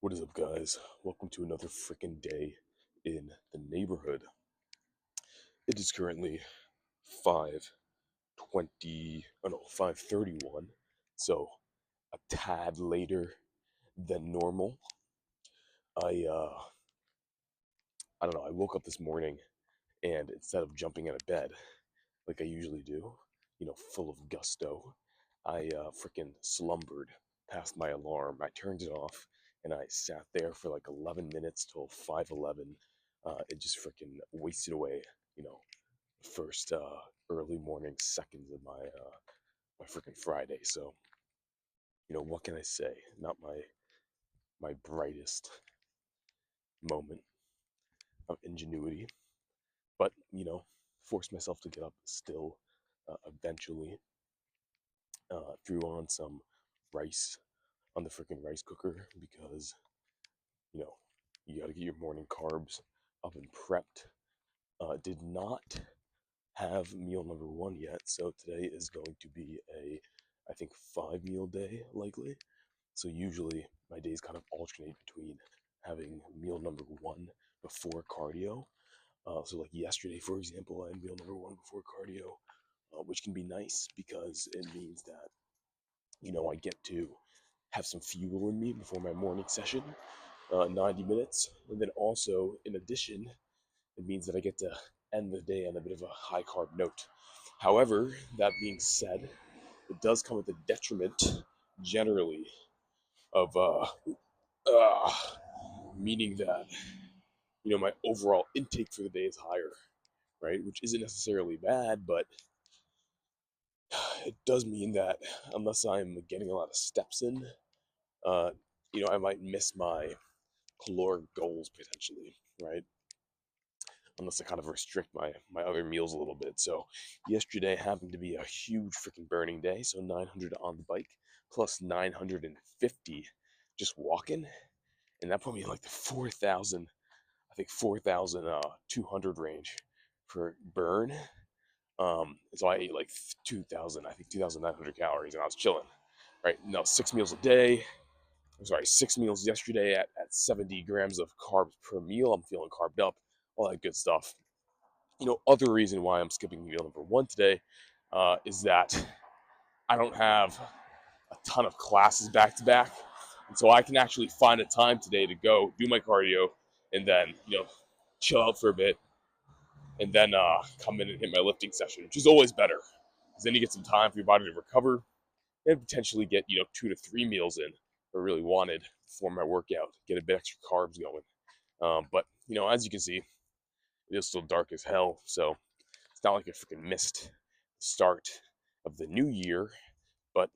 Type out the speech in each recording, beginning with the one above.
What is up, guys? Welcome to another freaking day in the neighborhood. It is currently 5:20, oh no, 5:31, so a tad later than normal. I don't know, I woke up this morning and instead of jumping out of bed like I usually do, full of gusto, I freaking slumbered past my alarm. I turned it off and I sat there for like 11 minutes till 5:11. It just freaking wasted away, you know, the first early morning seconds of my freaking Friday. So, what can I say? Not my brightest moment of ingenuity, but forced myself to get up still. Eventually, threw on some rice on the freaking rice cooker because you know you got to get your morning carbs up and prepped. Did not have meal number one yet, so today is going to be I think 5 meal day likely. So usually my days kind of alternate between having meal number one before cardio. So like yesterday, for example, I had meal number one before cardio, which can be nice because it means that I get to have some fuel in me before my morning session, 90 minutes. And then also, in addition, it means that I get to end the day on a bit of a high carb note. However, that being said, it does come with a detriment generally of uh, meaning that my overall intake for the day is higher, right? Which isn't necessarily bad, but it does mean that unless I'm getting a lot of steps in, uh, I might miss my caloric goals potentially, right? Unless I kind of restrict my other meals a little bit. So yesterday happened to be a huge freaking burning day. So 900 on the bike plus 950 just walking, and that put me in like the 4,000, I think 4,200 range for burn. So I ate like 2,000, I think 2,900 calories, and I was chilling. Right, now 6 meals a day. I'm sorry, 6 meals yesterday at 70 grams of carbs per meal. I'm feeling carved up, all that good stuff. Other reason why I'm skipping meal number one today is that I don't have a ton of classes back to back. And so I can actually find a time today to go do my cardio and then, chill out for a bit and then come in and hit my lifting session, which is always better because then you get some time for your body to recover and potentially get, 2 to 3 meals in if I really wanted for my workout, get a bit extra carbs going. But, as you can see, it is still dark as hell. So it's not like I freaking missed the start of the new year, but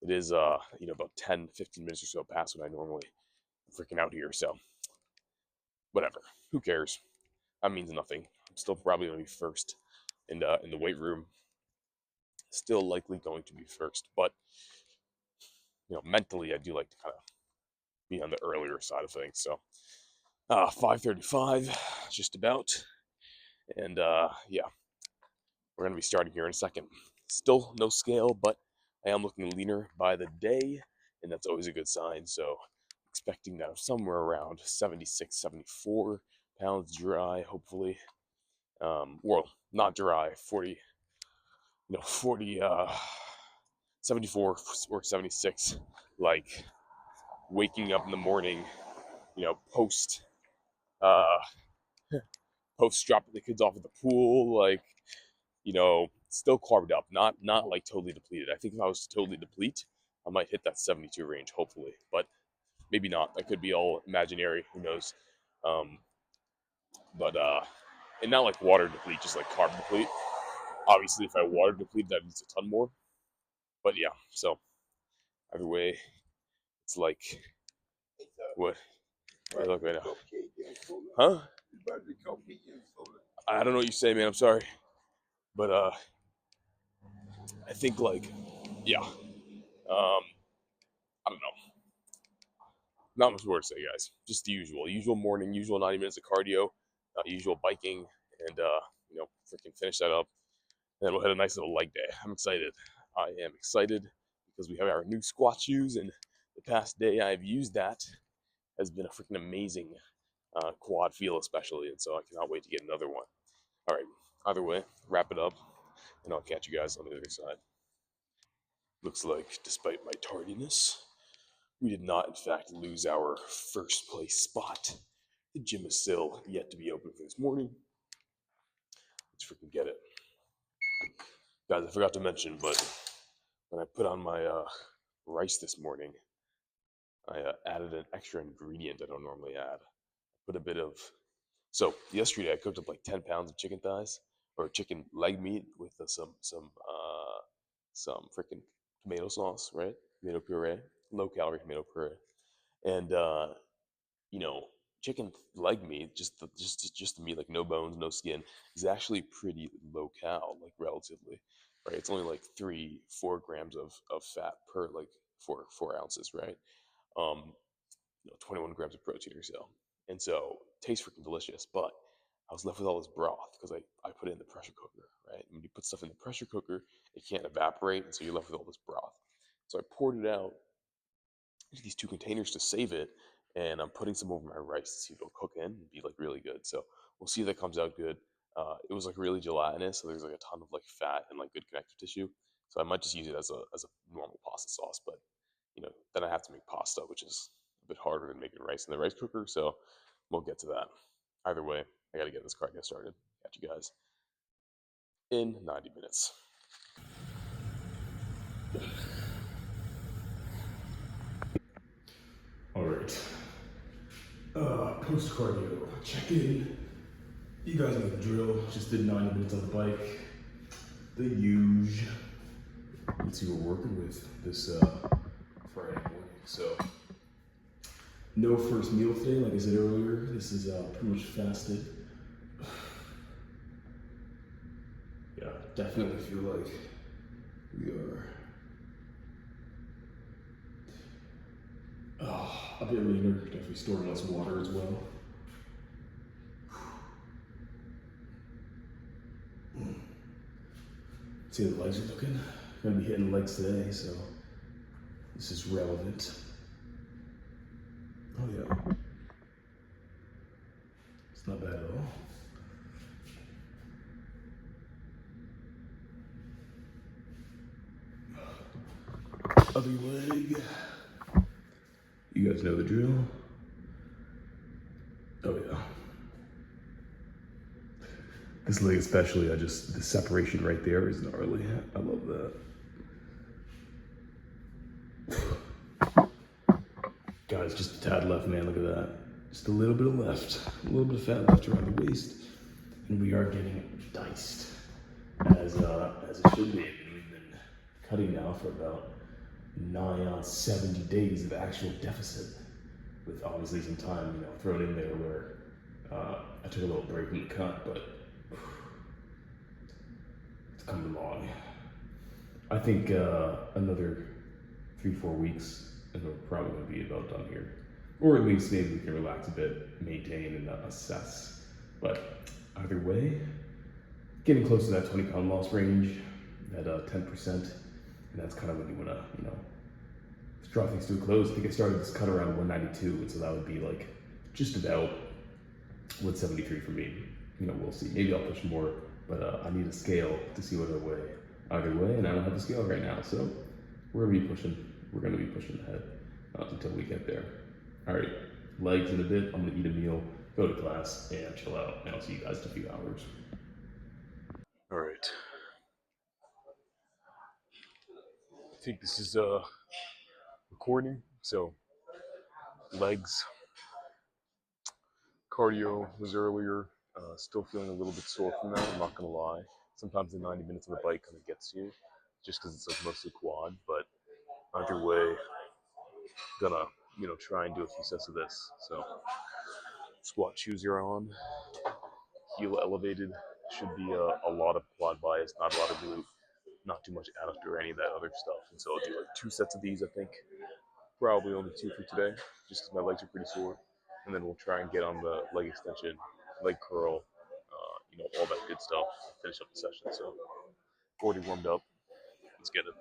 it is about 10, 15 minutes or so past when I normally freaking out here. So whatever. Who cares? That means nothing. I'm still probably gonna be first in the weight room. Still likely going to be first, but mentally I do like to kind of be on the earlier side of things. So 5:35, just about, and yeah, we're gonna be starting here in a second. Still no scale, but I am looking leaner by the day, and that's always a good sign. So expecting that I'm somewhere around 76, 74 pounds dry, hopefully. Well, not dry, 40, 40, 74 or 76, like waking up in the morning, post, uh, post dropping the kids off at the pool, like, still carved up, not like totally depleted. I think if I was to totally deplete, I might hit that 72 range, hopefully, but maybe not. That could be all imaginary. Who knows? Um, but and not like water deplete, just like carb deplete. Obviously, if I water deplete, that needs a ton more. But yeah, so either way, it's like what I look right now, huh? I don't know what you say, man. I'm sorry, but I think like yeah, I don't know. Not much more to say, guys. Just the usual morning, usual 90 minutes of cardio, usual biking, and freaking finish that up. And then we'll hit a nice little leg day. I'm excited. I am excited because we have our new squat shoes, and the past day I've used that has been a freaking amazing quad feel, especially, and so I cannot wait to get another one. All right, either way, wrap it up, and I'll catch you guys on the other side. Looks like, despite my tardiness, we did not, in fact, lose our first place spot. The gym is still yet to be open for this morning. Let's freaking get it. Guys, I forgot to mention, but when I put on my rice this morning, I added an extra ingredient I don't normally add. Put a bit of. So yesterday I cooked up like 10 pounds of chicken thighs or chicken leg meat with some freaking tomato sauce, right? Tomato puree, low calorie tomato puree, and you know, chicken leg meat, just the meat, like no bones, no skin, is actually pretty low cal, like relatively, right? It's only like 3-4 grams of fat per like four ounces, right? Um, 21 grams of protein or so. And so it tastes freaking delicious. But I was left with all this broth because I put it in the pressure cooker, right? And when you put stuff in the pressure cooker, it can't evaporate. And so you're left with all this broth. So I poured it out into these two containers to save it. And I'm putting some over my rice to see if it'll cook in and be like really good. So we'll see if that comes out good. It was like really gelatinous. So there's like a ton of like fat and like good connective tissue. So I might just use it as a normal pasta sauce. But then I have to make pasta, which is a bit harder than making rice in the rice cooker. So we'll get to that. Either way, I got to get this cardio started. Catch you guys in 90 minutes. All right. Post cardio check in. You guys know the drill. Just did 90 minutes on the bike. The huge. Let's see what we're working with this Friday morning. So, no first meal today. Like I said earlier, this is pretty much fasted. Yeah, definitely feel like we are a bit leaner. Definitely storing less water as well. See how the legs are looking. Gonna be hitting legs today, so this is relevant. Oh yeah, it's not bad at all. Other leg. You guys know the drill. Oh yeah. This leg especially, the separation right there is gnarly. I love that. Guys, just a tad left, man. Look at that. Just a little bit of left. A little bit of fat left around the waist. And we are getting diced. As it should be. We've been cutting now for about nigh on 70 days of actual deficit. With obviously some time, thrown in there where I took a little break in the cut, but it's coming along. I think another 3-4 weeks, and we're probably going to be about done here. Or at least maybe we can relax a bit, maintain, and assess. But either way, getting close to that 20-pound loss range, that 10%, and that's kind of when you want to, draw things to a close. I think I started this cut around 192, and so that would be like just about 173 for me. We'll see. Maybe I'll push more, but I need a scale to see what either way, and I don't have a scale right now, so we're gonna be pushing. We're gonna be pushing ahead until we get there. All right, legs in a bit. I'm gonna eat a meal, go to class, and chill out. And I'll see you guys in a few hours. All right. I think this is recording. So legs, cardio was earlier. Still feeling a little bit sore from that. I'm not gonna lie. Sometimes the 90 minutes on the bike kind of gets you, just because it's like mostly quad. But either way, gonna try and do a few sets of this. So squat shoes you're on, heel elevated. Should be a lot of quad bias, not a lot of glute, not too much adductor or any of that other stuff. And so I'll do like 2 sets of these, I think. Probably only 2 for today, just because my legs are pretty sore. And then we'll try and get on the leg extension, leg curl, all that good stuff. Finish up the session. So already warmed up. Let's get it.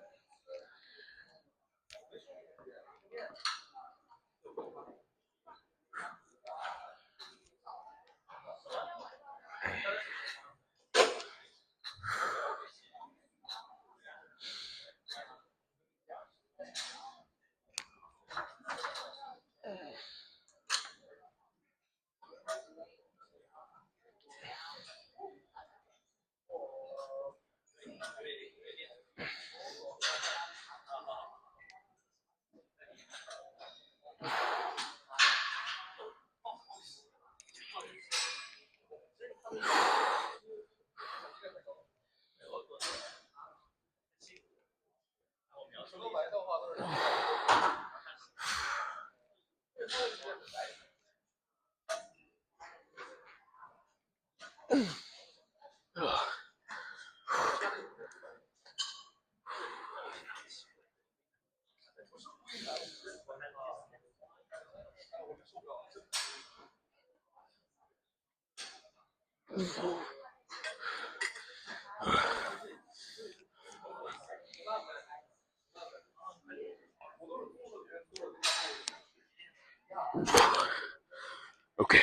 Okay,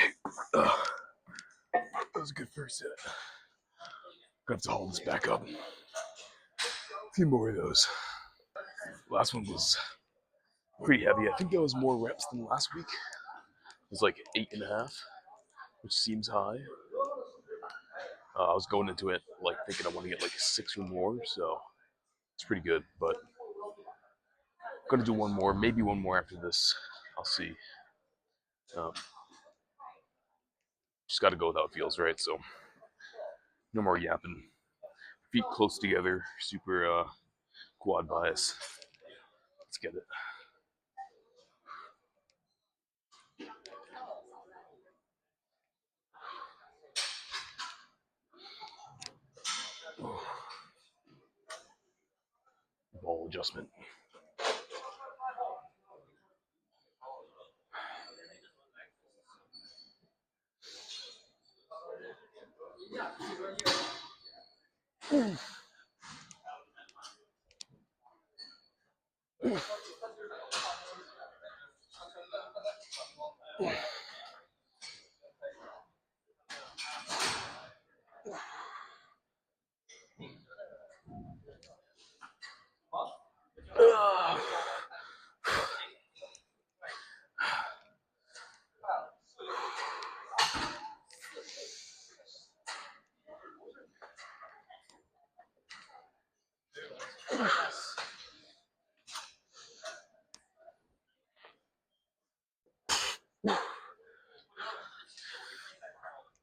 that was a good first set. Gonna have to haul this back up. A few more of those. Last one was pretty heavy. I think that was more reps than last week. It was like 8.5, which seems high. I was going into it like thinking I want to get like 6 or more, so it's pretty good. But I'm gonna do one more, maybe one more after this. I'll see. Um, just got to go with how it feels, right? So no more yapping. Feet close together, super quad bias. Let's get it. Ball adjustment.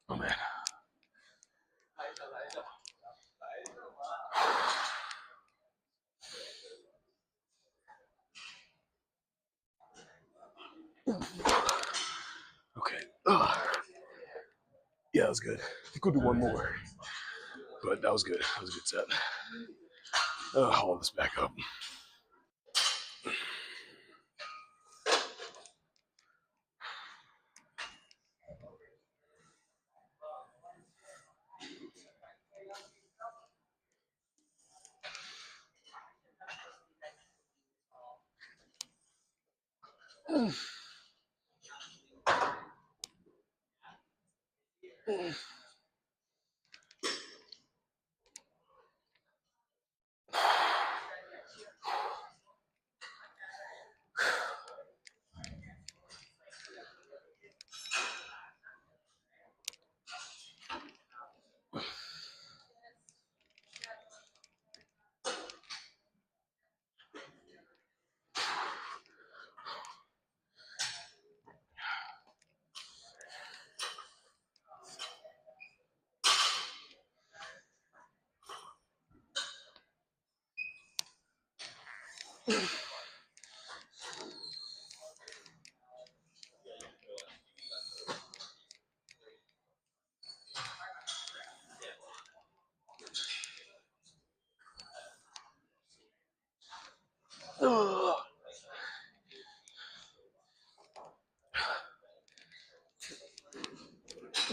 Oh man. Okay. Yeah, that was good. I think we'll do one more. But that was good. That was a good set. Haul this back up.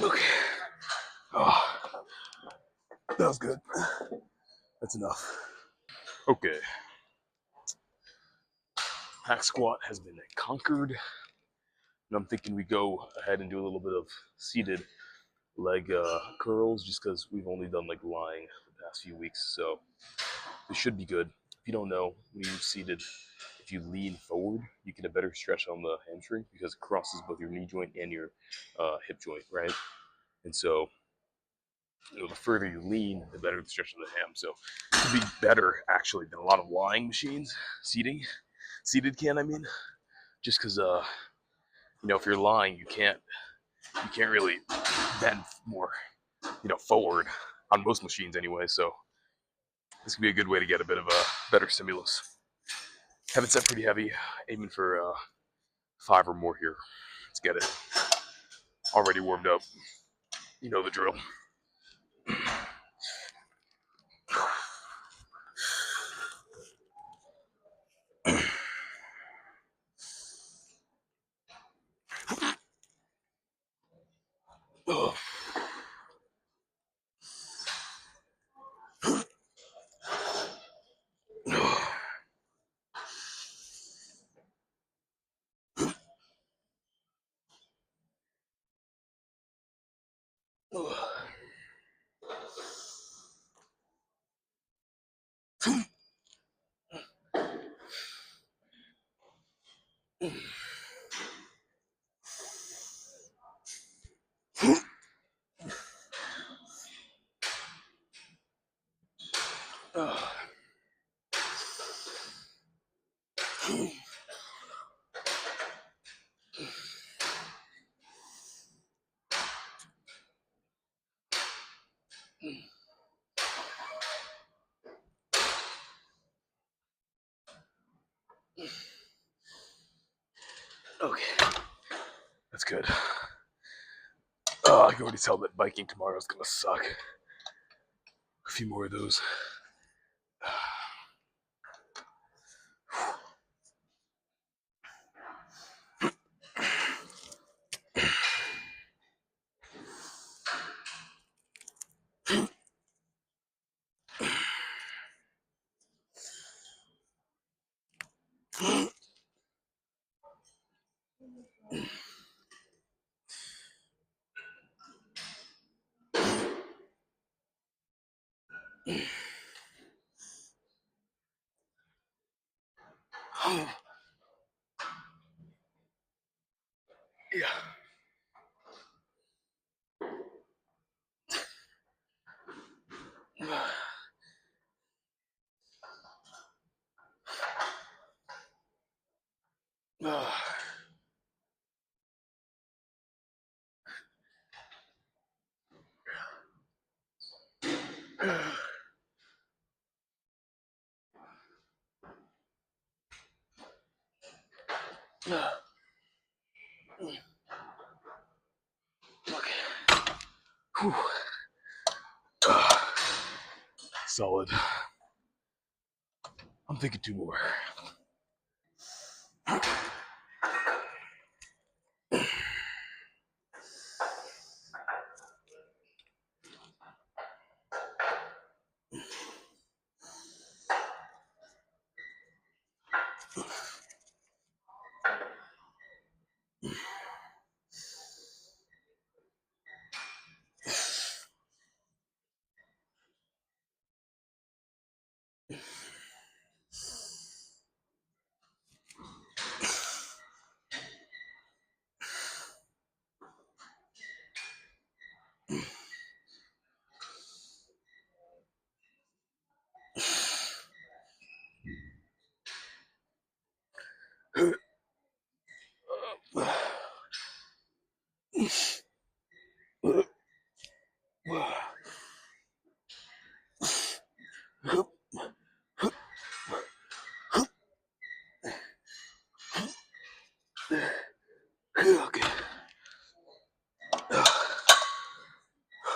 Okay. Oh, that was good. That's enough. Okay. Hack squat has been conquered. And I'm thinking we go ahead and do a little bit of seated leg curls just because we've only done like lying the past few weeks. So this should be good. If you don't know, when you're seated, if you lean forward, you get a better stretch on the hamstring because it crosses both your knee joint and your hip joint, right? And so, the further you lean, the better the stretch of the ham. So, it could be better actually than a lot of lying machines, seated can, I mean, just because if you're lying, you can't really bend more, forward on most machines anyway. So, this could be a good way to get a bit of a better stimulus. Have it set pretty heavy, aiming for 5 or more here. Let's get it. Already warmed up. You know the drill. Okay, that's good. I can already tell that biking tomorrow is gonna suck. A few more of those. Yeah. Okay. Whew. Solid. I'm thinking two more. Okay.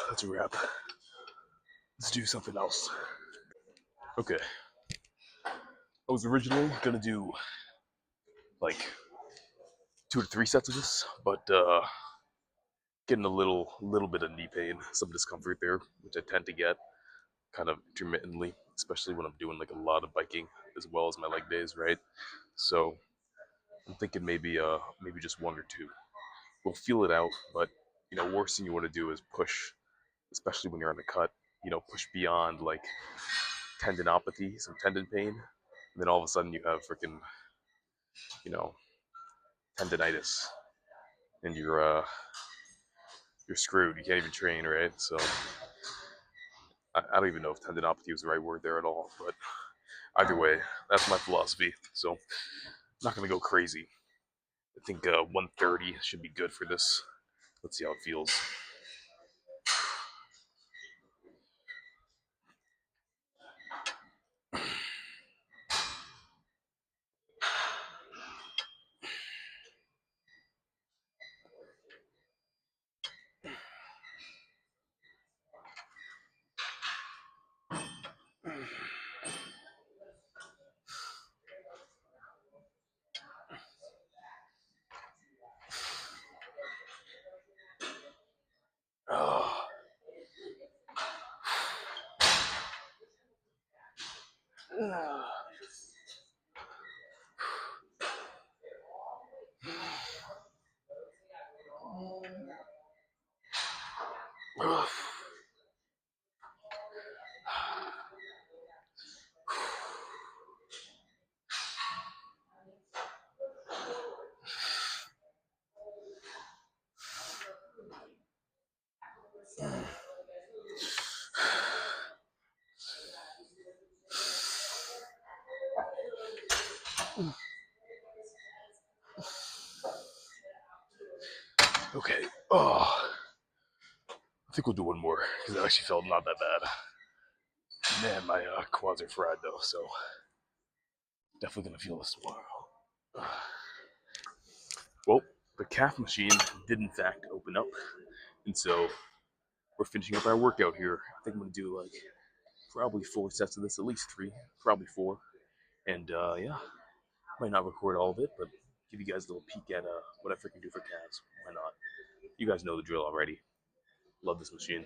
That's a wrap. Let's do something else. Okay. I was originally gonna do like 2 to 3 sets of this, but getting a little bit of knee pain, some discomfort there, which I tend to get kind of intermittently, especially when I'm doing like a lot of biking as well as my leg days, right? So I'm thinking maybe just one or two. We'll feel it out, but worst thing you want to do is push, especially when you're on the cut. Push beyond like tendinopathy, some tendon pain, and then all of a sudden you have freaking you know tendinitis, and you're screwed. You can't even train, right? So I don't even know if tendinopathy was the right word there at all, but either way, that's my philosophy. So I'm not gonna go crazy. I think 130 should be good for this. Let's see how it feels. Okay. Oh, I think we'll do one more because it actually felt not that bad. Man, my quads are fried though, so definitely gonna feel this tomorrow. Well, the calf machine did in fact open up, and so we're finishing up our workout here. I think I'm gonna do like probably 4 sets of this, at least three, probably four. And yeah, might not record all of it, but give you guys a little peek at what I freaking do for calves. Why not? You guys know the drill already. Love this machine.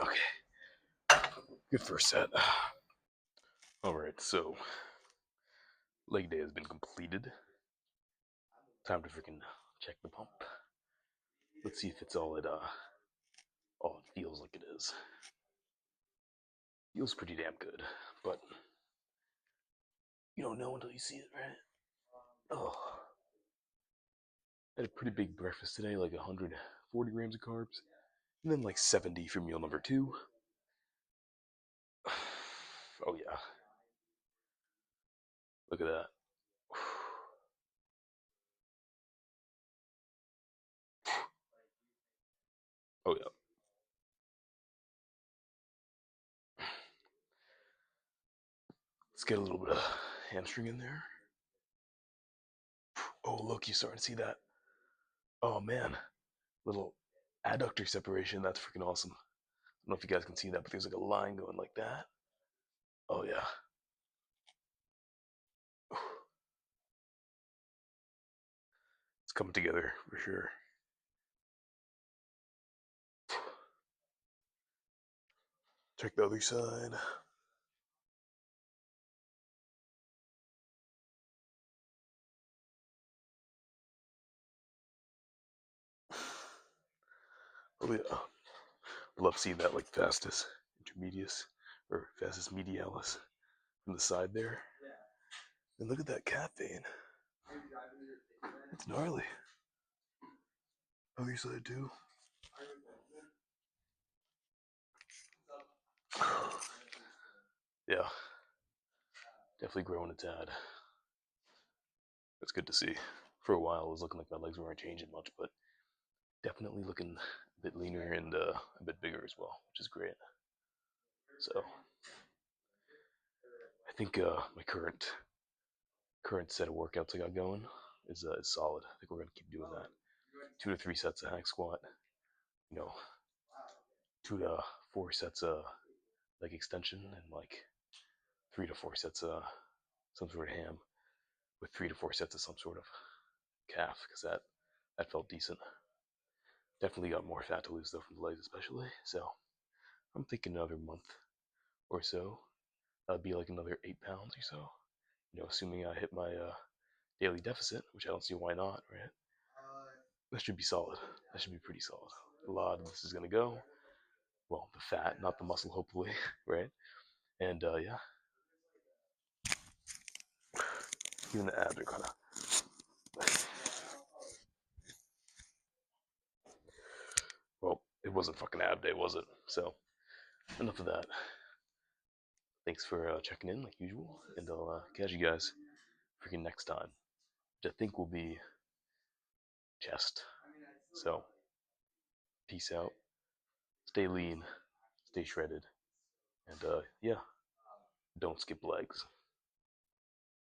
Okay, good first set. Alright, so leg day has been completed. Time to freaking check the pump. Let's see if it's all it feels like it is. Feels pretty damn good, but you don't know until you see it, right? Oh, I had a pretty big breakfast today, like 140 grams of carbs, and then like 70 for meal number two. Oh yeah, look at that. Oh yeah. Let's get a little bit of hamstring in there. Oh look, you starting to see that? Oh man, little adductor separation. That's freaking awesome. I don't know if you guys can see that, but there's like a line going like that. Oh yeah. It's coming together for sure. Check the other side. Oh yeah. Love seeing that like fastest intermedius or fastest medialis from the side there. And look at that calf vein. It's gnarly. Other side too. Yeah, definitely growing a tad. That's good to see. For a while, it was looking like my legs weren't changing much, but definitely looking a bit leaner and a bit bigger as well, which is great. So I think my current set of workouts I got going is solid. I think we're gonna keep doing that. 2 to 3 sets of hack squat. You know, 2 to 4 sets of leg extension, and like 3 to 4 sets of some sort of ham, with 3 to 4 sets of some sort of calf, because that felt decent. Definitely got more fat to lose though from the legs, especially. So I'm thinking another month or so. That'd be like another 8 pounds or so. Assuming I hit my daily deficit, which I don't see why not, right? That should be solid. That should be pretty solid. A lot of this is gonna go. Well, the fat, not the muscle, hopefully, right? And yeah, even the abs are kind of. Well, it wasn't fucking ab day, was it? So enough of that. Thanks for checking in, like usual, and I'll catch you guys freaking next time, which I think will be chest. So Peace out. Stay lean. Stay shredded. And yeah, don't skip legs.